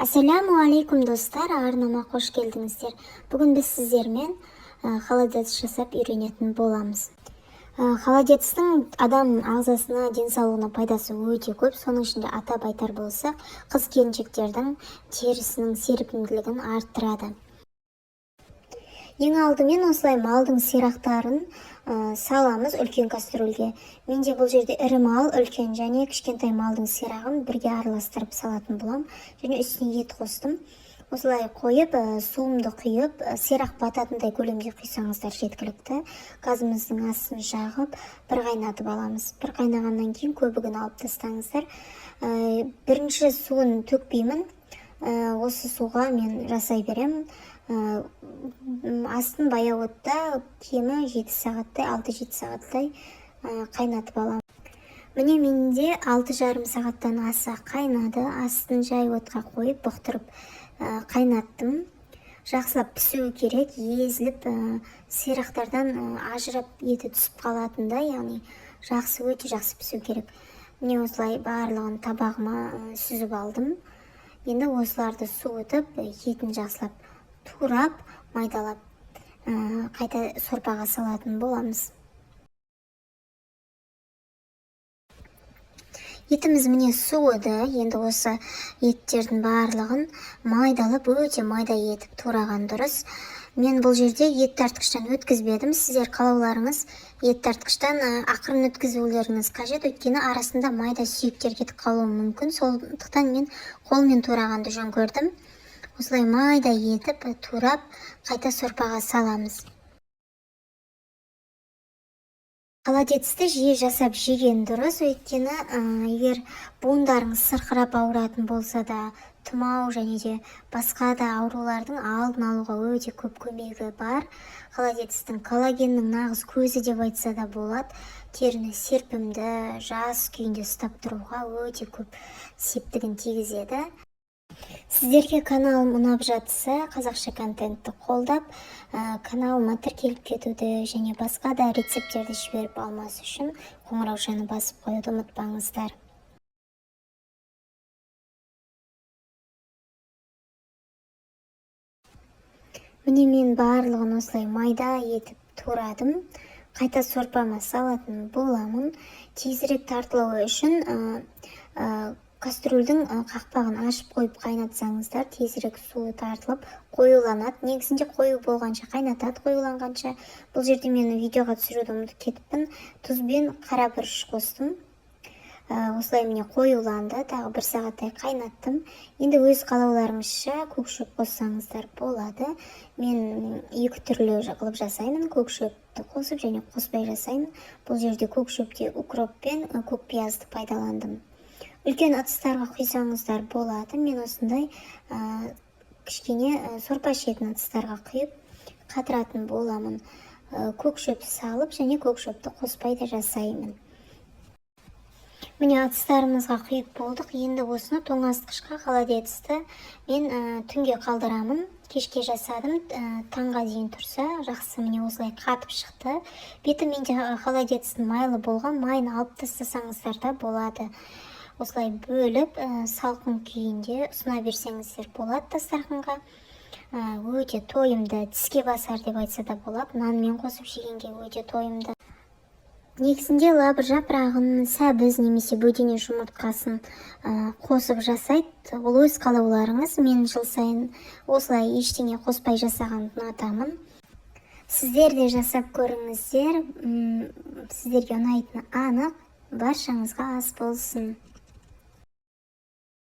Ассаламу алейкум достар, арнама қош келдіңіздер. Бүгін біз сіздермен холодец жасап үйренетін боламыз. Холодецтің адам ағзасына, денсаулығына пайдасы өте көп. Соның ішінде атап айтар болсақ, қыз-келіншектердің терісінің серпімділігін арттырады. Ең алдымен осылай малдың сирақтарын саламыз үлкен кастрюльге. Менде бұл жерде ірі мал, үлкен және кішкентай малдың сирағын бірге араластырып салатын болам. Және үстіне ет қостым. Осылай қойып, суымды құйып, сирақ бататындай көлемде құйсаңыздар жеткілікті. Газымыздың астын жағып, бір қайнатып аламыз. Бір қайнағаннан кейін көбігін алып тастаңыздар. Бірінші суын төкпеймін. Осы суға мен жасай беремін. Астын баяу отта кемі 7 сағаттай, 6-7 сағаттай қайнатып аламын. Міне менде 6,5 сағаттан аса қайнады. Астын жай отқа қойып, бұқтырып қайнаттым. Жақсылап пісуі керек, езіліп, сирақтардан ажырап еті түсіп қалатындай, яғни өте жақсы пісу керек. Міне осылай барлығын табағыма сүзіп алдым. Енді осыларды суытып, етін жақсылап турап, майдалап, қайта сорпаға салатын боламыз. Етіміз міне суыды. Енді осы еттердің барлығын майдалап, өте майда етіп тураған дұрыс. Мен бұл жерде ет тартқыштан өткізбедім. Сіздер қалауларыңыз ет тартқыштан ақырын өткізулеріңіз қажет. Өйткені арасында майда сүйектер кетіп қалуы мүмкін. Сондықтан мен қолмен турағанды жөн көрдім. Осылай майда етіп, турап, қайта сорпаға саламыз. Холодецті жиі жасап жеген дұрыс, өйткені егер буындарыңыз сырқырап ауыратын болса да, тұмау және де басқа да аурулардың алдын алуға өте көп көмегі бар. Холодецтің коллагеннің нағыз көзі деп айтса да болады. Теріні серпімді, жас күйінде ұстап тұруға өте көп септігін тигізеді. Сіздерге каналым ұнап жатса, қазақша контентті қолдап, каналыма тіркеліп кетуді және басқа да рецептерді жіберіп алмас үшін қоңыраушаны басып қоюды ұмытпаңыздар. Міне мен барлығын осылай майда етіп турадым. Қайта сорпама салатын боламын. Тезірек тартылуы үшін кастрюльдің қақпағын ашып қойып қайнатсаңыздар, тезірек суы тартылып қоюланады. Негізінде қою болғанша қайнатады, қоюланғанша. Бұл жерде мен видеоға түсіруді ұмытып кетіппін. Тұз бен қара бұрыш қостым. Осылай міне қоюланды, тағы 1 сағаттай қайнаттым. Енді өз қалауларыңызша көкшөп қоссаңыздар болады. Мен 2 түрлі қылып жасаймын. Көкшөпті қосып және қоспай жасаймын. Бұл жерде көкшөпте укроп пен көк пиязды пайдаландым. Үлкен ыдыстарға құйсаңыздар болады. Мен осындай кішкене сорпа ішетін ыдыстарға құйып қатыратын боламын. Көкшөп салып және көкшөпті қоспай да жасаймын. Міне ыдыстарымызға құйып болдық. Енді осыны тоңазытқышқа холодецті мен түнге қалдырамын. Кешке жасадым, таңға дейін тұрса жақсы. Міне осылай қатып шықты. Беті менде холодецтің майлы болған, майын алып тастасаңыздар да болады. Осылай бөліп, салқын күйінде ұсына берсеңіздер болады дастарханға. Өте тойымды, тіске басар деп айтса да болады. Нанмен қосып жегенге өте тойымды. Негізінде лабыр жапырағын, сәбіз немесе бөдене жұмыртқасын қосып жасайды. Ол өз қалауларыңыз. Мен жыл сайын осылай ештеңе қоспай жасағанды ұнатамын. Сіздер де жасап көріңіздер. Сіздерге ұнайтыны анық. Баршаңызға ас болсын.